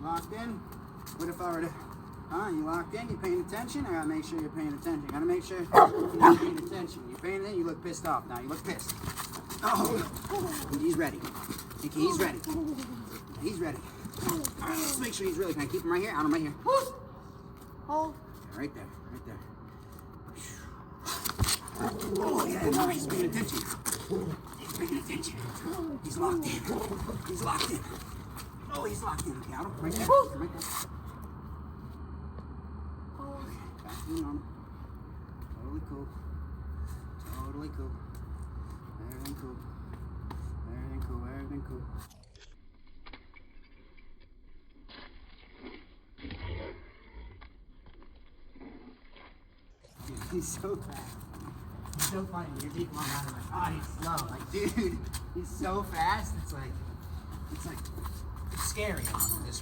Locked in? What if I were to, you locked in, you paying attention? I gotta make sure you're paying attention. Gotta make sure you're paying attention. You're paying attention, you look pissed off now. You look pissed. Oh, he's ready. Okay, he's ready. He's ready. All right, let's make sure he's really, can I keep him right here? On him right here. Hold. Yeah, right there, right there. Oh, yeah, now he's paying attention. He's paying attention. He's locked in. He's locked in. Oh, he's locked in. Okay, out him. Right there. Right there. Okay, back to normal. Totally cool. Totally cool. Everything cool. Everything cool. Everything cool. Dude, he's so fast. He's so funny. You're deep on out of like, oh, he's slow. Like, dude, he's so fast. It's like, it's scary. This